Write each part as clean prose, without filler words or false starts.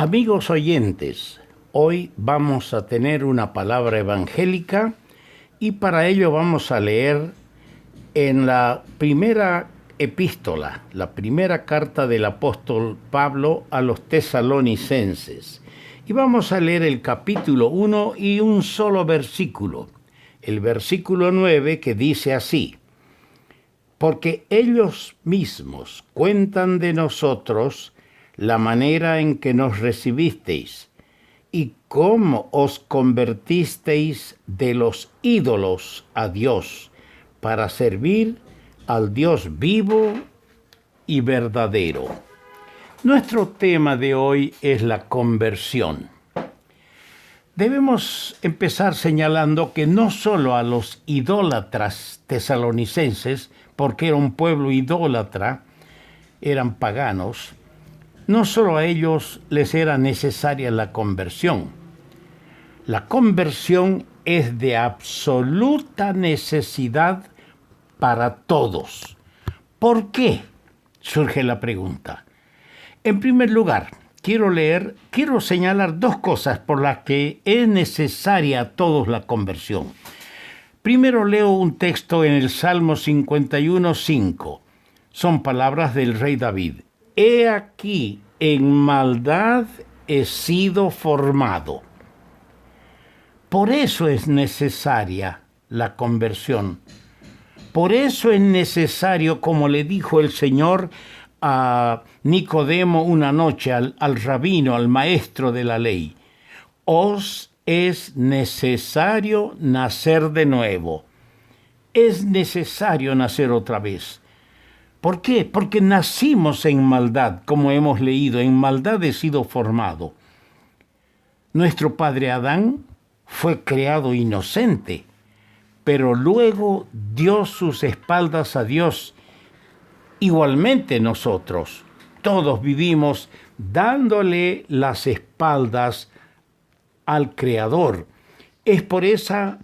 Amigos oyentes, hoy vamos a tener una palabra evangélica y para ello vamos a leer en la primera epístola, la primera carta del apóstol Pablo a los tesalonicenses. Y vamos a leer el capítulo 1 y un solo versículo, el versículo 9, que dice así: porque ellos mismos cuentan de nosotros la manera en que nos recibisteis y cómo os convertisteis de los ídolos a Dios para servir al Dios vivo y verdadero. Nuestro tema de hoy es la conversión. Debemos empezar señalando que no solo a los idólatras tesalonicenses, porque era un pueblo idólatra, eran paganos, no solo a ellos les era necesaria la conversión. La conversión es de absoluta necesidad para todos. ¿Por qué? Surge la pregunta. En primer lugar, quiero señalar dos cosas por las que es necesaria a todos la conversión. Primero leo un texto en el Salmo 51:5. Son palabras del rey David. He aquí, en maldad he sido formado. Por eso es necesaria la conversión. Por eso es necesario, como le dijo el Señor a Nicodemo una noche, al rabino, al maestro de la ley: os es necesario nacer de nuevo. Es necesario nacer otra vez. ¿Por qué? Porque nacimos en maldad, como hemos leído, en maldad he sido formado. Nuestro padre Adán fue creado inocente, pero luego dio sus espaldas a Dios. Igualmente nosotros, todos vivimos dándole las espaldas al Creador. Es por esa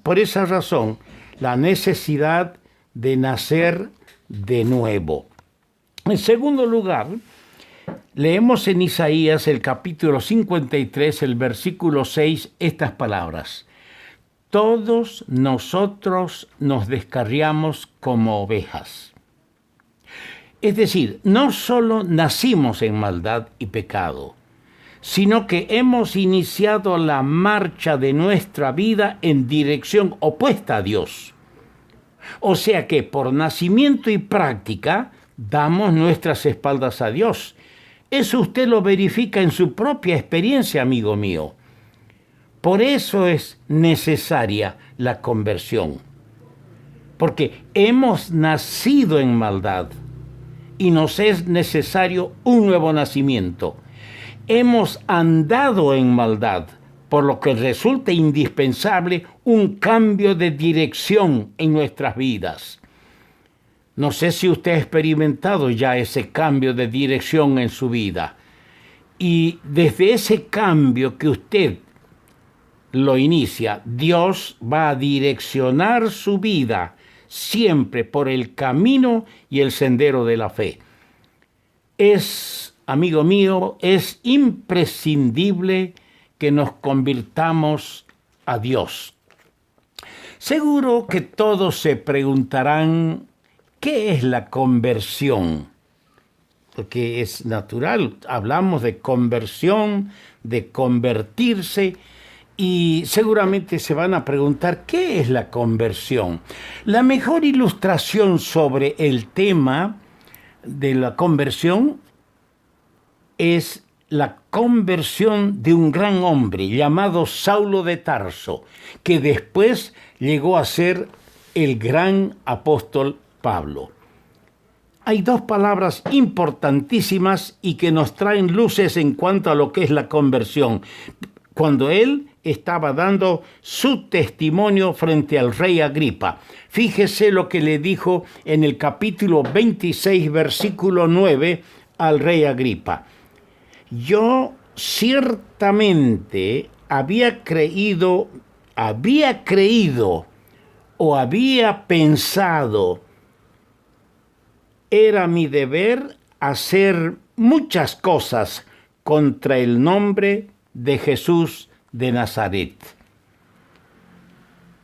razón la necesidad de nacer de nuevo. En segundo lugar, leemos en Isaías el capítulo 53, el versículo 6, estas palabras: todos nosotros nos descarriamos como ovejas. Es decir, no solo nacimos en maldad y pecado, sino que hemos iniciado la marcha de nuestra vida en dirección opuesta a Dios. O sea que por nacimiento y práctica damos nuestras espaldas a Dios. Eso usted lo verifica en su propia experiencia, amigo mío. Por eso es necesaria la conversión. Porque hemos nacido en maldad y nos es necesario un nuevo nacimiento. Hemos andado en maldad, por lo que resulta indispensable un cambio de dirección en nuestras vidas. No sé si usted ha experimentado ya ese cambio de dirección en su vida. Y desde ese cambio que usted lo inicia, Dios va a direccionar su vida siempre por el camino y el sendero de la fe. Amigo mío, es imprescindible que nos convirtamos a Dios. Seguro que todos se preguntarán, ¿qué es la conversión? Porque es natural, hablamos de conversión, de convertirse, y seguramente se van a preguntar, ¿qué es la conversión? La mejor ilustración sobre el tema de la conversión es la conversión de un gran hombre llamado Saulo de Tarso, que después llegó a ser el gran apóstol Pablo. Hay dos palabras importantísimas y que nos traen luces en cuanto a lo que es la conversión. Cuando él estaba dando su testimonio frente al rey Agripa, fíjese lo que le dijo en el capítulo 26, versículo 9, al rey Agripa: yo ciertamente había creído o había pensado, era mi deber hacer muchas cosas contra el nombre de Jesús de Nazaret.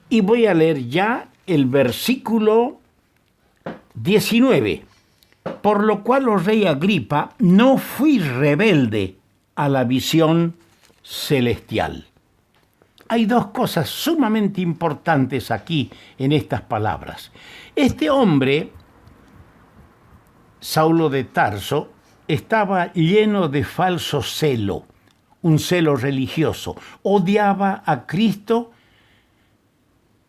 Y voy a leer ya el versículo 19. Por lo cual, oh rey Agripa, no fui rebelde a la visión celestial. Hay dos cosas sumamente importantes aquí en estas palabras. Este hombre, Saulo de Tarso, estaba lleno de falso celo, un celo religioso. Odiaba a Cristo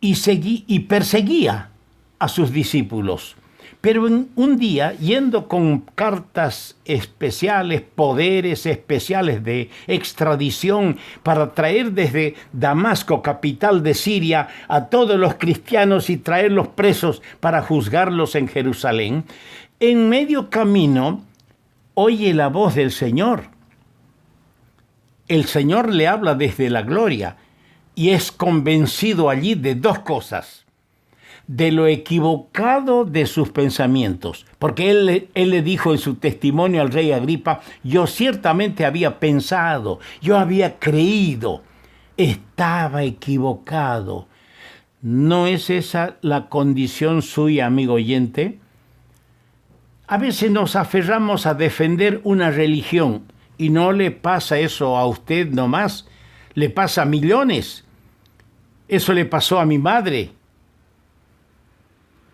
y perseguía a sus discípulos. Pero un día, yendo con cartas especiales, poderes especiales de extradición para traer desde Damasco, capital de Siria, a todos los cristianos y traerlos presos para juzgarlos en Jerusalén, en medio camino oye la voz del Señor. El Señor le habla desde la gloria y es convencido allí de dos cosas: de lo equivocado de sus pensamientos, porque él le dijo en su testimonio al rey Agripa: yo ciertamente había pensado, yo había creído, estaba equivocado. ¿No es esa la condición suya, amigo oyente? A veces nos aferramos a defender una religión y no le pasa eso a usted nomás, le pasa a millones. Eso le pasó a mi madre,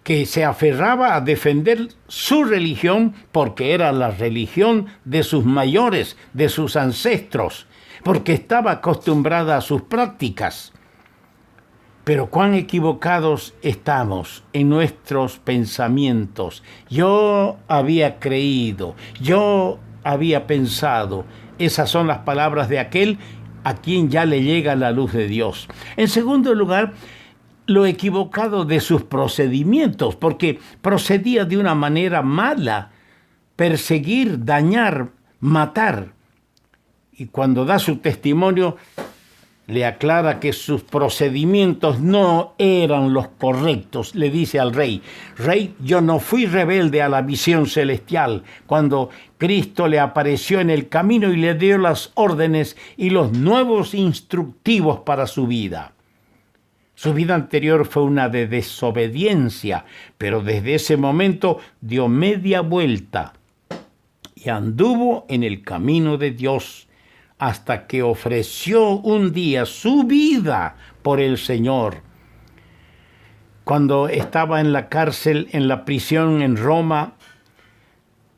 que se aferraba a defender su religión porque era la religión de sus mayores, de sus ancestros, porque estaba acostumbrada a sus prácticas. Pero cuán equivocados estamos en nuestros pensamientos. Yo había creído, yo había pensado. Esas son las palabras de aquel a quien ya le llega la luz de Dios. En segundo lugar, lo equivocado de sus procedimientos, porque procedía de una manera mala: perseguir, dañar, matar. Y cuando da su testimonio, le aclara que sus procedimientos no eran los correctos. Le dice al rey: Rey, yo no fui rebelde a la visión celestial cuando Cristo le apareció en el camino y le dio las órdenes y los nuevos instructivos para su vida. Su vida anterior fue una de desobediencia, pero desde ese momento dio media vuelta y anduvo en el camino de Dios hasta que ofreció un día su vida por el Señor. Cuando estaba en la cárcel, en la prisión en Roma,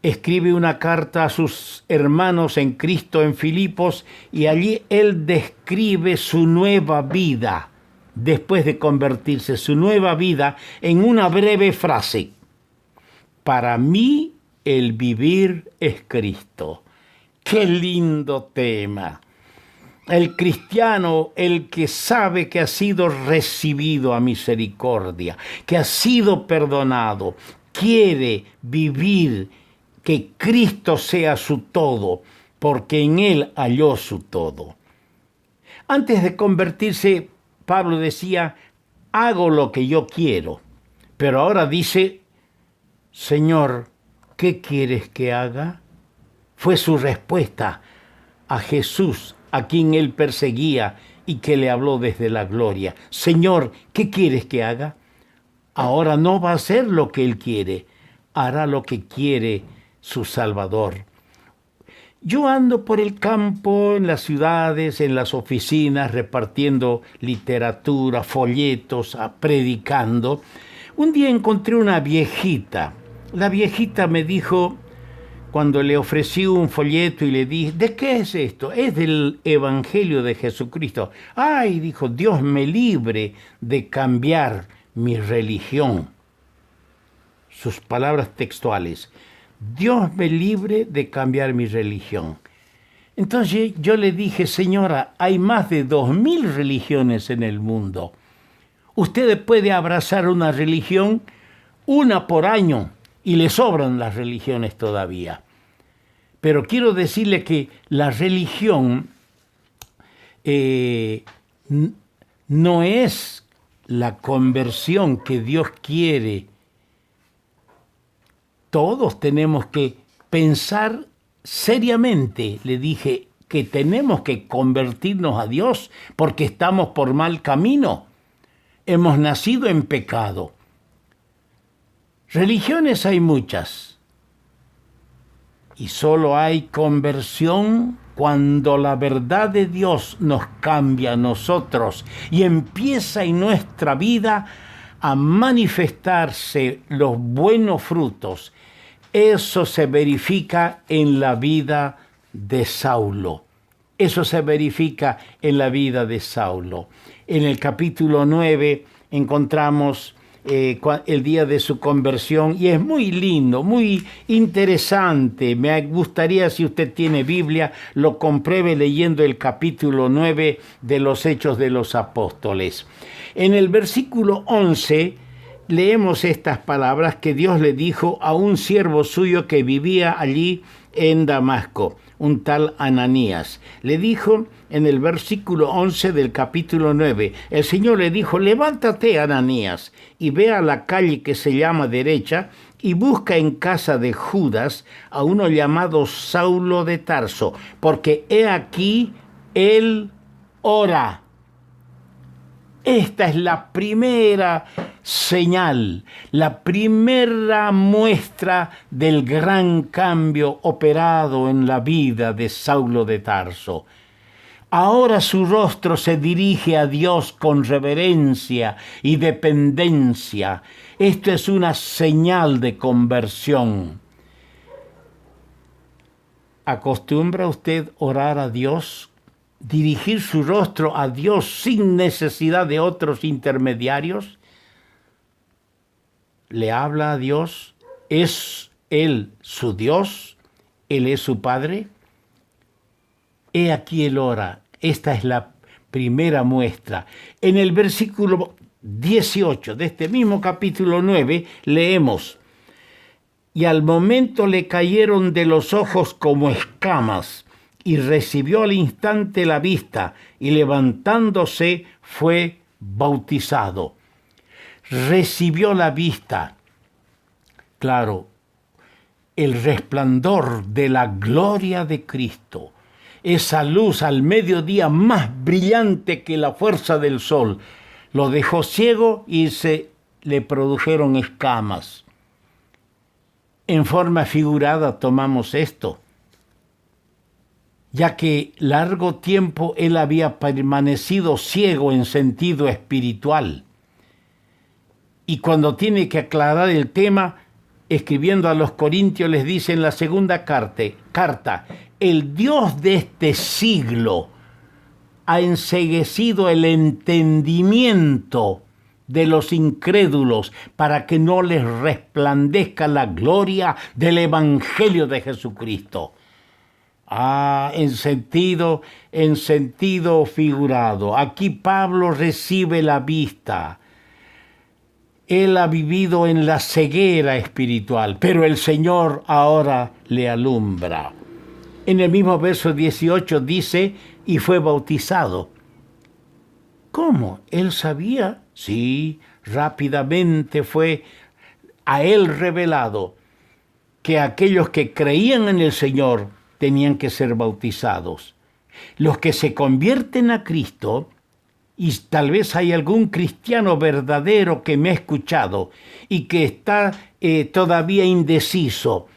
escribe una carta a sus hermanos en Cristo en Filipos, y allí él describe su nueva vida. Después de convertirse, su nueva vida, en una breve frase: para mí el vivir es Cristo. ¡Qué lindo tema! El cristiano, el que sabe que ha sido recibido a misericordia, que ha sido perdonado, quiere vivir que Cristo sea su todo, porque en Él halló su todo. Antes de convertirse, Pablo decía: hago lo que yo quiero. Pero ahora dice: Señor, ¿qué quieres que haga? Fue su respuesta a Jesús, a quien él perseguía y que le habló desde la gloria. Señor, ¿qué quieres que haga? Ahora no va a hacer lo que él quiere, hará lo que quiere su Salvador. Yo ando por el campo, en las ciudades, en las oficinas, repartiendo literatura, folletos, predicando. Un día encontré una viejita. La viejita me dijo, cuando le ofrecí un folleto y le dije: ¿de qué es esto? Es del Evangelio de Jesucristo. Ay, dijo, Dios me libre de cambiar mi religión. Sus palabras textuales: Dios me libre de cambiar mi religión. Entonces yo le dije: señora, hay más de 2000 religiones en el mundo. Usted puede abrazar una religión, una por año, y le sobran las religiones todavía. Pero quiero decirle que la religión no es la conversión que Dios quiere. Todos tenemos que pensar seriamente le dije que tenemos que convertirnos a Dios porque estamos por mal camino. Hemos nacido en pecado. Religiones hay muchas. Y solo hay conversión cuando la verdad de Dios nos cambia a nosotros y empieza en nuestra vida a manifestarse los buenos frutos. Eso se verifica en la vida de Saulo. Eso se verifica en la vida de Saulo. En el capítulo 9 encontramos el día de su conversión y es muy lindo, muy interesante. Me gustaría, si usted tiene Biblia, lo compruebe leyendo el capítulo 9 de los Hechos de los Apóstoles. En el versículo 11 leemos estas palabras que Dios le dijo a un siervo suyo que vivía allí en Damasco, un tal Ananías. Le dijo en el versículo 11 del capítulo 9, el Señor le dijo: levántate, Ananías, y ve a la calle que se llama Derecha, y busca en casa de Judas a uno llamado Saulo de Tarso, porque he aquí él ora. Esta es la primera señal, la primera muestra del gran cambio operado en la vida de Saulo de Tarso. Ahora su rostro se dirige a Dios con reverencia y dependencia. Esto es una señal de conversión. ¿Acostumbra usted orar a Dios? ¿Dirigir su rostro a Dios sin necesidad de otros intermediarios? ¿Le habla a Dios? ¿Es Él su Dios? ¿Él es su Padre? He aquí él ora. Esta es la primera muestra. En el versículo 18 de este mismo capítulo 9 leemos: y al momento le cayeron de los ojos como escamas, y recibió al instante la vista, y levantándose fue bautizado. Recibió la vista. Claro, el resplandor de la gloria de Cristo, esa luz al mediodía más brillante que la fuerza del sol, lo dejó ciego y se le produjeron escamas. En forma figurada tomamos esto, ya que largo tiempo él había permanecido ciego en sentido espiritual. Y cuando tiene que aclarar el tema, escribiendo a los Corintios, les dice en la segunda carta, el Dios de este siglo ha enceguecido el entendimiento de los incrédulos para que no les resplandezca la gloria del Evangelio de Jesucristo. En sentido figurado. Aquí Pablo recibe la vista. Él ha vivido en la ceguera espiritual, pero el Señor ahora le alumbra. En el mismo verso 18 dice, y fue bautizado. ¿Cómo? ¿Él sabía? Sí, rápidamente fue a él revelado que aquellos que creían en el Señor tenían que ser bautizados. Los que se convierten a Cristo, y tal vez hay algún cristiano verdadero que me ha escuchado y que está todavía indeciso,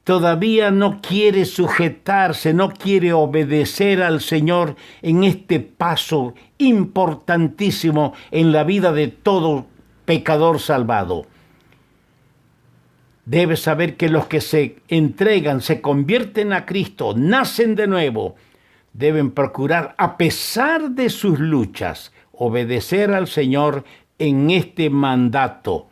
todavía no quiere sujetarse, no quiere obedecer al Señor en este paso importantísimo en la vida de todo pecador salvado. Debe saber que los que se entregan, se convierten a Cristo, nacen de nuevo, deben procurar, a pesar de sus luchas, obedecer al Señor en este mandato.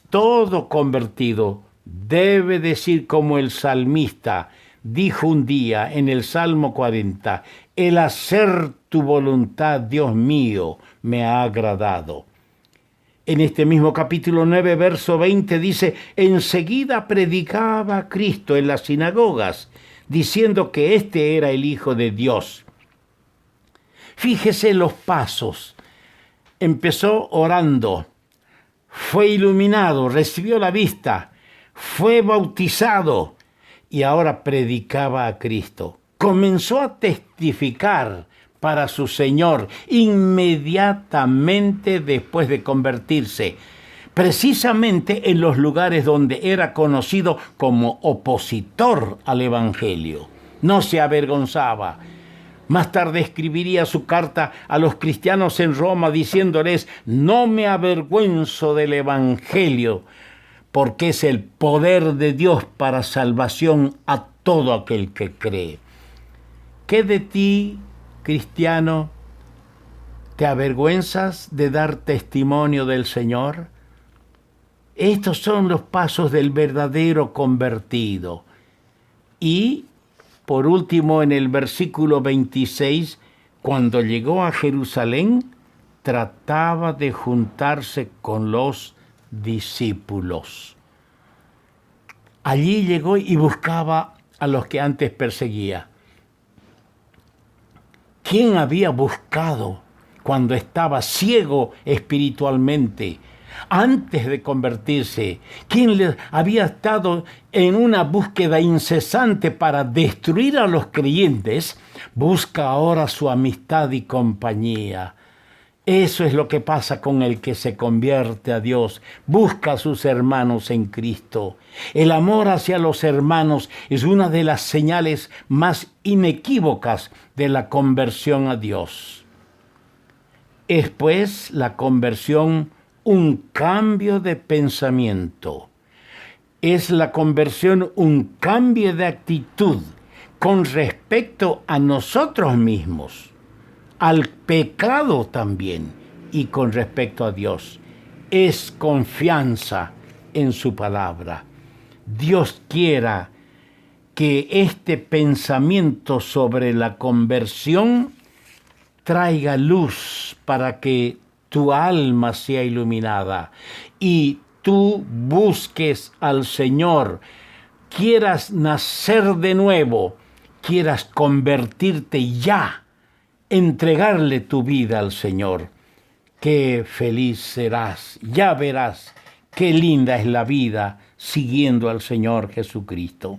Todo convertido debe decir como el salmista dijo un día en el Salmo 40, el hacer tu voluntad, Dios mío, me ha agradado. En este mismo capítulo 9, verso 20 dice, enseguida predicaba a Cristo en las sinagogas, diciendo que este era el Hijo de Dios. Fíjese los pasos. Empezó orando, fue iluminado, recibió la vista, fue bautizado y ahora predicaba a Cristo. Comenzó a testificar para su Señor inmediatamente después de convertirse, precisamente en los lugares donde era conocido como opositor al Evangelio. No se avergonzaba. Más tarde escribiría su carta a los cristianos en Roma diciéndoles: no me avergüenzo del Evangelio, porque es el poder de Dios para salvación a todo aquel que cree. ¿Qué de ti, cristiano, te avergüenzas de dar testimonio del Señor? Estos son los pasos del verdadero convertido. Y, por último, en el versículo 26, cuando llegó a Jerusalén, trataba de juntarse con los discípulos. Allí llegó y buscaba a los que antes perseguía. ¿Quién había buscado cuando estaba ciego espiritualmente, antes de convertirse? ¿Quién había estado en una búsqueda incesante para destruir a los creyentes? Busca ahora su amistad y compañía. Eso es lo que pasa con el que se convierte a Dios. Busca a sus hermanos en Cristo. El amor hacia los hermanos es una de las señales más inequívocas de la conversión a Dios. Es pues la conversión un cambio de pensamiento. Es la conversión un cambio de actitud con respecto a nosotros mismos, al pecado también, y con respecto a Dios. Es confianza en su palabra. Dios quiera que este pensamiento sobre la conversión traiga luz para que tu alma sea iluminada y tú busques al Señor, quieras nacer de nuevo, quieras convertirte ya, entregarle tu vida al Señor. Qué feliz serás, ya verás qué linda es la vida siguiendo al Señor Jesucristo.